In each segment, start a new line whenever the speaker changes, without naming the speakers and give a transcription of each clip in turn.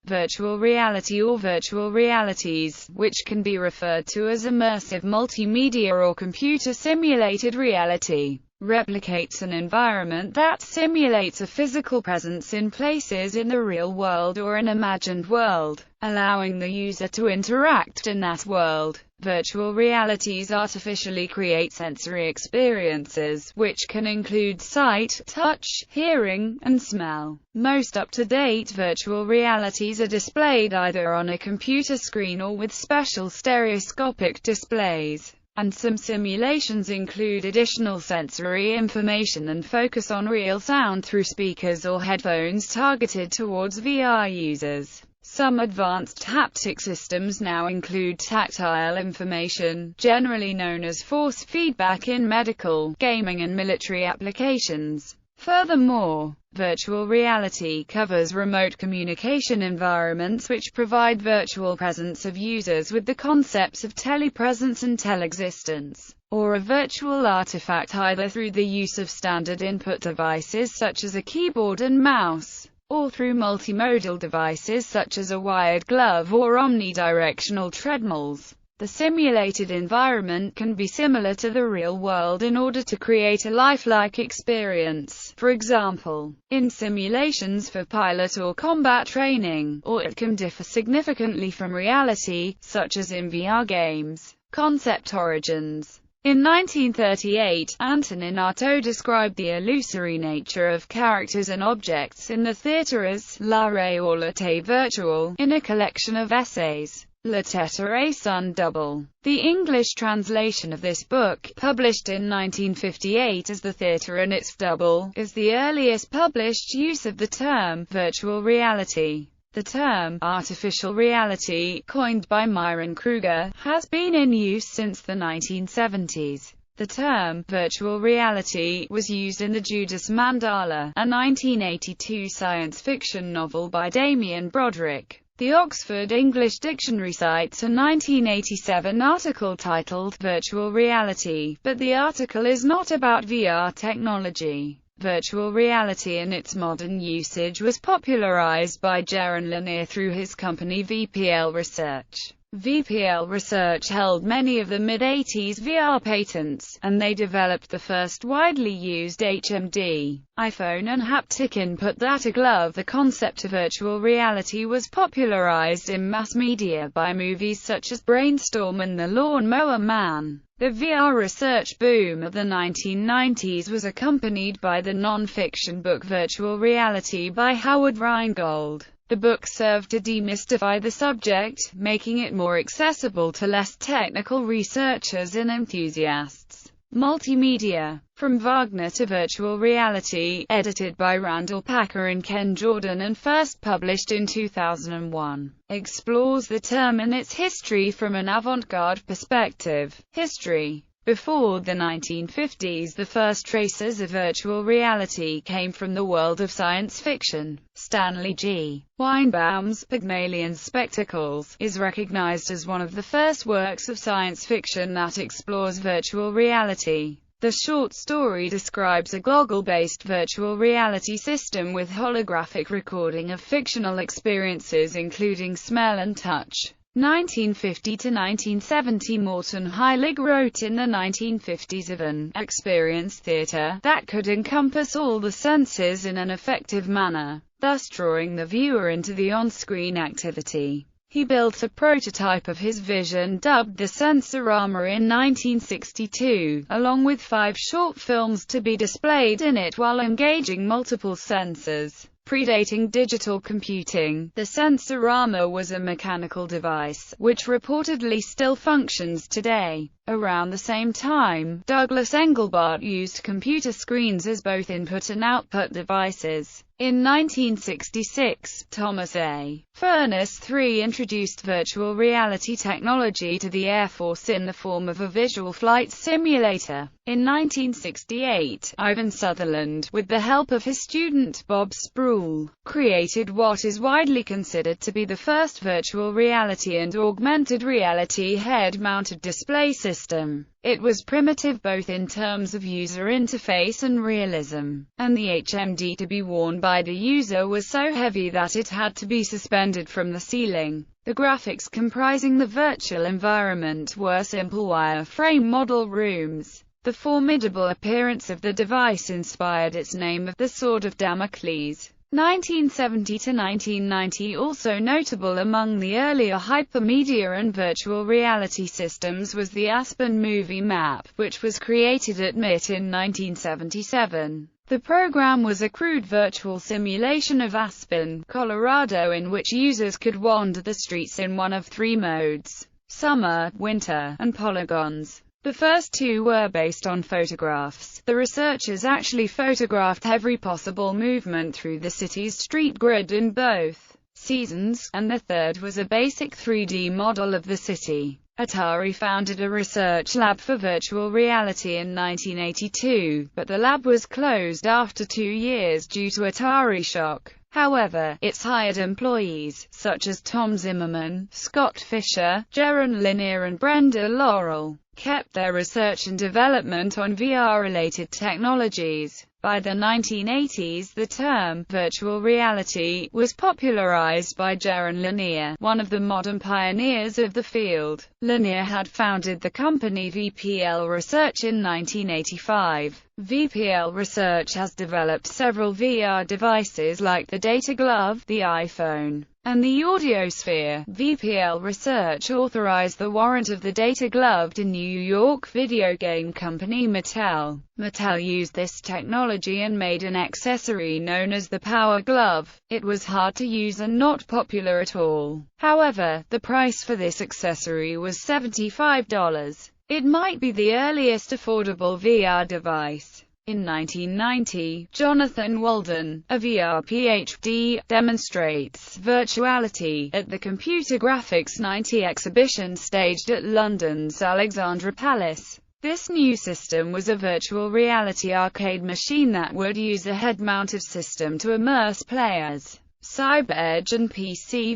Virtual reality or virtual realities, which can be referred to as immersive multimedia or computer-simulated reality, replicates an environment that simulates a physical presence in places in the real world or an imagined world, allowing the user to interact in that world. Virtual realities artificially create sensory experiences, which can include sight, touch, hearing, and smell. Most up-to-date virtual realities are displayed either on a computer screen or with special stereoscopic displays, and some simulations include additional sensory information and focus on real sound through speakers or headphones targeted towards VR users. Some advanced haptic systems now include tactile information, generally known as force feedback in medical, gaming and military applications. Furthermore, virtual reality covers remote communication environments which provide virtual presence of users with the concepts of telepresence and telexistence, or a virtual artifact either through the use of standard input devices such as a keyboard and mouse, or through multimodal devices such as a wired glove or omnidirectional treadmills. The simulated environment can be similar to the real world in order to create a lifelike experience, for example, in simulations for pilot or combat training, or it can differ significantly from reality, such as in VR games. Concept origins. In 1938, Antonin Artaud described the illusory nature of characters and objects in the theatre as la réalité virtuelle, in a collection of essays, La tête et son double. The English translation of this book, published in 1958 as The Theatre and Its Double, is the earliest published use of the term virtual reality. The term artificial reality, coined by Myron Kruger, has been in use since the 1970s. The term virtual reality was used in The Judas Mandala, a 1982 science fiction novel by Damien Broderick. The Oxford English Dictionary cites a 1987 article titled Virtual Reality, but the article is not about VR technology. Virtual reality in its modern usage was popularized by Jaron Lanier through his company VPL Research. VPL Research held many of the mid-80s VR patents, and they developed the first widely used HMD, iPhone and haptic input data glove. The concept of virtual reality was popularized in mass media by movies such as Brainstorm and The Lawn Mower Man. The VR research boom of the 1990s was accompanied by the non-fiction book Virtual Reality by Howard Rheingold. The book served to demystify the subject, making it more accessible to less technical researchers and enthusiasts. Multimedia. From Wagner to Virtual Reality, edited by Randall Packer and Ken Jordan and first published in 2001, explores the term and its history from an avant-garde perspective. History. Before the 1950s, the first traces of virtual reality came from the world of science fiction. Stanley G. Weinbaum's Pygmalion's Spectacles is recognized as one of the first works of science fiction that explores virtual reality. The short story describes a goggle-based virtual reality system with holographic recording of fictional experiences including smell and touch. 1950 to 1970. Morton Heilig wrote in the 1950s of an experience theater that could encompass all the senses in an effective manner, thus drawing the viewer into the on-screen activity. He built a prototype of his vision dubbed the Sensorama in 1962, along with 5 short films to be displayed in it while engaging multiple senses. Predating digital computing, the Sensorama was a mechanical device, which reportedly still functions today. Around the same time, Douglas Engelbart used computer screens as both input and output devices. In 1966, Thomas A. Furness III introduced virtual reality technology to the Air Force in the form of a visual flight simulator. In 1968, Ivan Sutherland, with the help of his student Bob Spruill, created what is widely considered to be the first virtual reality and augmented reality head-mounted display system. It was primitive both in terms of user interface and realism, and the HMD to be worn by the user was so heavy that it had to be suspended from the ceiling. The graphics comprising the virtual environment were simple wireframe model rooms. The formidable appearance of the device inspired its name of the Sword of Damocles. 1970 to 1990. Also notable among the earlier hypermedia and virtual reality systems was the Aspen Movie Map, which was created at MIT in 1977. The program was a crude virtual simulation of Aspen, Colorado, in which users could wander the streets in one of three modes: summer, winter, and polygons. The first two were based on photographs. The researchers actually photographed every possible movement through the city's street grid in both seasons, and the third was a basic 3D model of the city. Atari founded a research lab for virtual reality in 1982, but the lab was closed after 2 years due to Atari shock. However, its hired employees, such as Tom Zimmerman, Scott Fisher, Jaron Lanier and Brenda Laurel, kept their research and development on VR-related technologies. By the 1980s, the term virtual reality was popularized by Jaron Lanier, one of the modern pioneers of the field. Lanier had founded the company VPL Research in 1985. VPL Research has developed several VR devices like the Data Glove, the iPhone, and the Audiosphere. VPL Research authorized the warrant of the Data Glove to New York video game company Mattel. Mattel used this technology and made an accessory known as the Power Glove. It was hard to use and not popular at all. However, the price for this accessory was $75. It might be the earliest affordable VR device. In 1990, Jonathan Walden, a VR PhD, demonstrates virtuality at the Computer Graphics 90 exhibition staged at London's Alexandra Palace. This new system was a virtual reality arcade machine that would use a head-mounted system to immerse players. CyberEdge and PC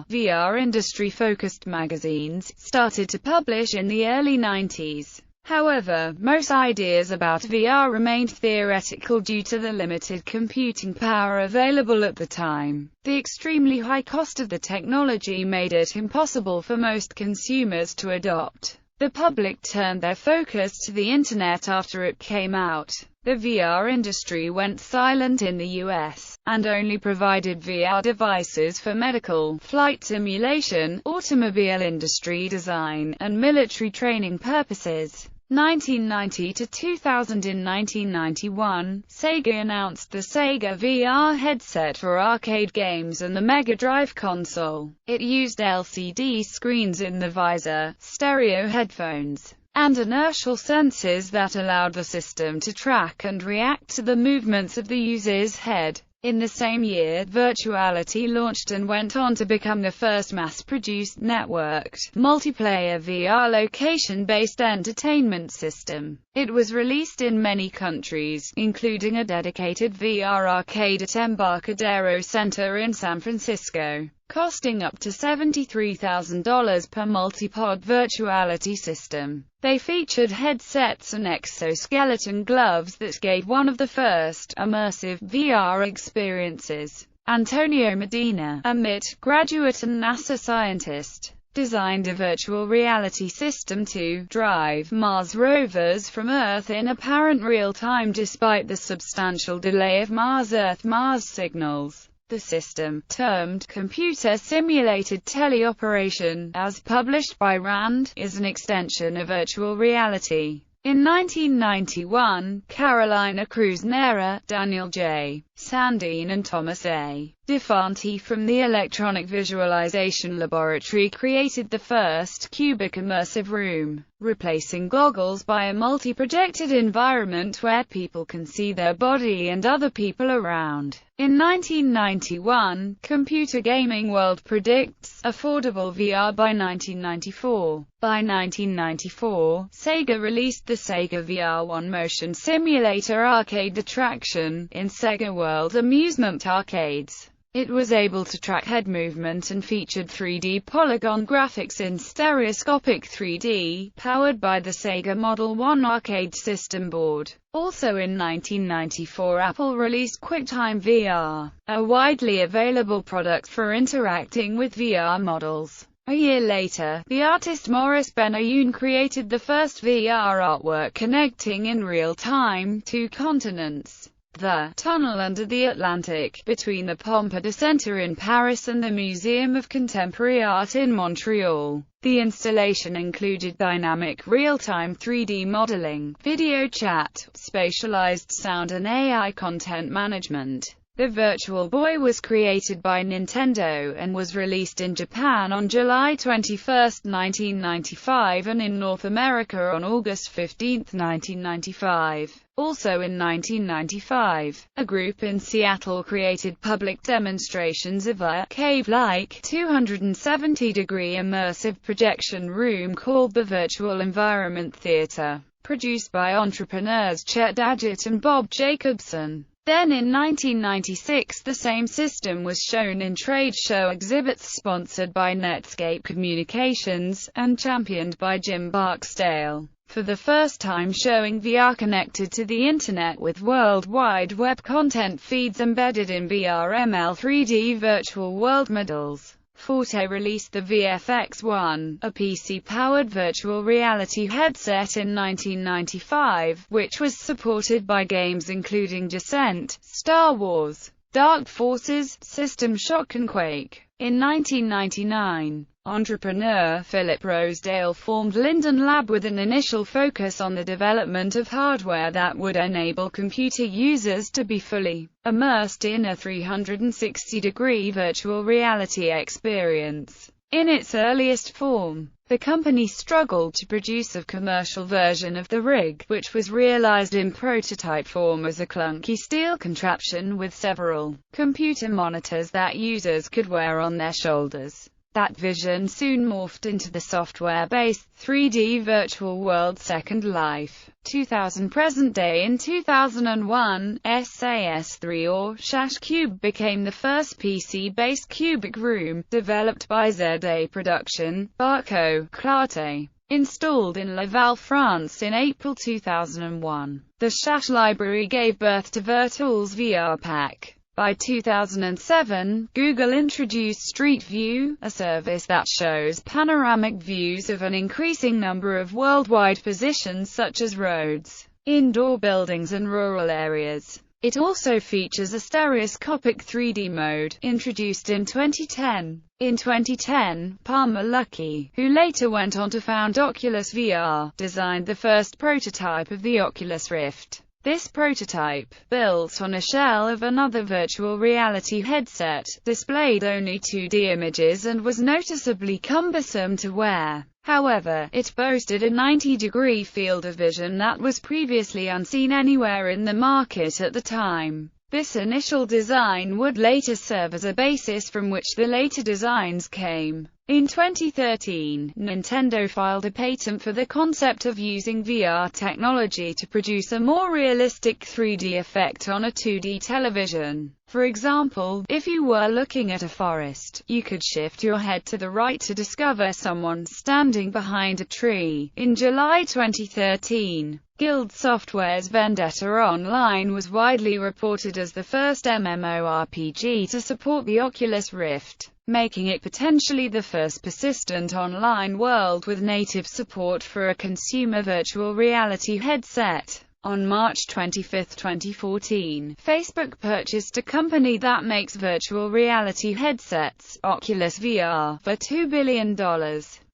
VR industry-focused magazines, started to publish in the early 90s. However, most ideas about VR remained theoretical due to the limited computing power available at the time. The extremely high cost of the technology made it impossible for most consumers to adopt. The public turned their focus to the Internet after it came out. The VR industry went silent in the US, and only provided VR devices for medical, flight simulation, automobile industry design, and military training purposes. 1990 to 2000. In 1991, Sega announced the Sega VR headset for arcade games and the Mega Drive console. It used LCD screens in the visor, stereo headphones, and inertial sensors that allowed the system to track and react to the movements of the user's head. In the same year, Virtuality launched and went on to become the first mass-produced, networked, multiplayer VR location-based entertainment system. It was released in many countries, including a dedicated VR arcade at Embarcadero Center in San Francisco, costing up to $73,000 per multipod virtuality system. They featured headsets and exoskeleton gloves that gave one of the first immersive VR experiences. Antonio Medina, a MIT graduate and NASA scientist, designed a virtual reality system to drive Mars rovers from Earth in apparent real time despite the substantial delay of Mars-Earth-Mars signals. The system, termed Computer Simulated Teleoperation, as published by RAND, is an extension of virtual reality. In 1991, Carolina Cruz Nera, Daniel J. Sandine and Thomas A. DeFanti from the Electronic Visualization Laboratory created the first cubic immersive room, replacing goggles by a multi-projected environment where people can see their body and other people around. In 1991, Computer Gaming World predicts affordable VR by 1994. By 1994, Sega released the Sega VR One motion simulator arcade attraction in Sega World amusement arcades. It was able to track head movement and featured 3D polygon graphics in stereoscopic 3D, powered by the Sega Model 1 arcade system board. Also in 1994, Apple released QuickTime VR, a widely available product for interacting with VR models. A year later, the artist Maurice Benayoun created the first VR artwork connecting in real time two continents. The tunnel under the Atlantic, between the Pompidou Center in Paris and the Museum of Contemporary Art in Montreal. The installation included dynamic real-time 3D modeling, video chat, spatialized sound and AI content management. The Virtual Boy was created by Nintendo and was released in Japan on July 21, 1995 and in North America on August 15, 1995. Also in 1995, a group in Seattle created public demonstrations of a cave-like 270-degree immersive projection room called the Virtual Environment Theater, produced by entrepreneurs Chet Daggett and Bob Jacobson. Then in 1996 the same system was shown in trade show exhibits sponsored by Netscape Communications, and championed by Jim Barksdale, for the first time showing VR connected to the Internet with World Wide Web content feeds embedded in VRML 3D virtual world models. Forte released the VFX-1, a PC-powered virtual reality headset in 1995, which was supported by games including Descent, Star Wars, Dark Forces, System Shock and Quake. In 1999, entrepreneur Philip Rosedale formed Linden Lab with an initial focus on the development of hardware that would enable computer users to be fully immersed in a 360-degree virtual reality experience. In its earliest form, the company struggled to produce a commercial version of the rig, which was realized in prototype form as a clunky steel contraption with several computer monitors that users could wear on their shoulders. That vision soon morphed into the software-based 3D virtual world Second Life. 2000 present day. In 2001, SAS3 or Shash Cube became the first PC-based cubic room, developed by ZA Production, Barco, Clarté. Installed in Laval, France in April 2001. The Shash library gave birth to Virtual's VR Pack. By 2007, Google introduced Street View, a service that shows panoramic views of an increasing number of worldwide positions such as roads, indoor buildings and rural areas. It also features a stereoscopic 3D mode, introduced in 2010. In 2010, Palmer Luckey, who later went on to found Oculus VR, designed the first prototype of the Oculus Rift. This prototype, built on a shell of another virtual reality headset, displayed only 2D images and was noticeably cumbersome to wear. However, it boasted a 90-degree field of vision that was previously unseen anywhere in the market at the time. This initial design would later serve as a basis from which the later designs came. In 2013, Nintendo filed a patent for the concept of using VR technology to produce a more realistic 3D effect on a 2D television. For example, if you were looking at a forest, you could shift your head to the right to discover someone standing behind a tree. In July 2013, Guild Software's Vendetta Online was widely reported as the first MMORPG to support the Oculus Rift, making it potentially the first persistent online world with native support for a consumer virtual reality headset. On March 25, 2014, Facebook purchased a company that makes virtual reality headsets, Oculus VR, for $2 billion.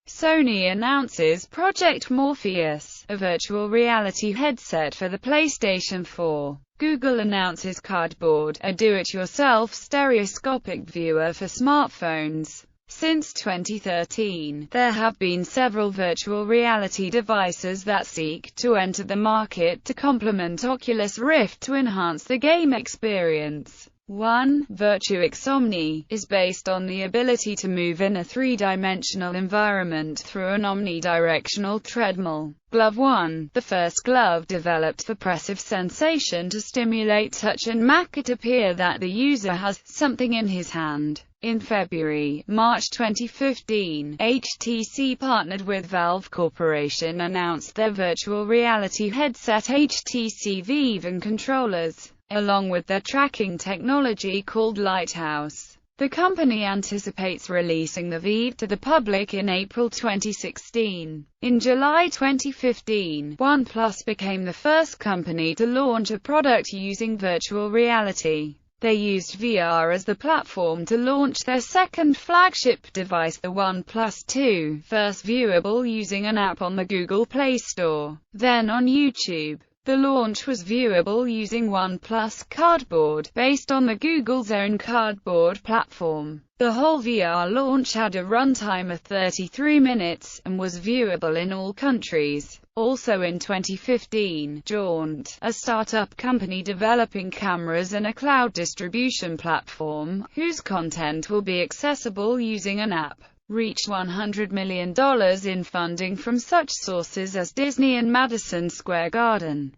Sony announces Project Morpheus, a virtual reality headset for the PlayStation 4. Google announces Cardboard, a do-it-yourself stereoscopic viewer for smartphones. Since 2013, there have been several virtual reality devices that seek to enter the market to complement Oculus Rift to enhance the game experience. 1. Virtuix Omni is based on the ability to move in a three-dimensional environment through an omnidirectional treadmill. Glove 1, the first glove developed for pressive sensation to stimulate touch and make it appear that the user has something in his hand. In February-March 2015, HTC partnered with Valve Corporation announced their virtual reality headset HTC Vive and controllers, along with their tracking technology called Lighthouse. The company anticipates releasing the Vive to the public in April 2016. In July 2015, OnePlus became the first company to launch a product using virtual reality. They used VR as the platform to launch their second flagship device, the OnePlus 2, first viewable using an app on the Google Play Store, then on YouTube. The launch was viewable using OnePlus Cardboard, based on the Google's own Cardboard platform. The whole VR launch had a runtime of 33 minutes, and was viewable in all countries. Also in 2015, Jaunt, a startup company developing cameras and a cloud distribution platform, whose content will be accessible using an app, reached $100 million in funding from such sources as Disney and Madison Square Garden.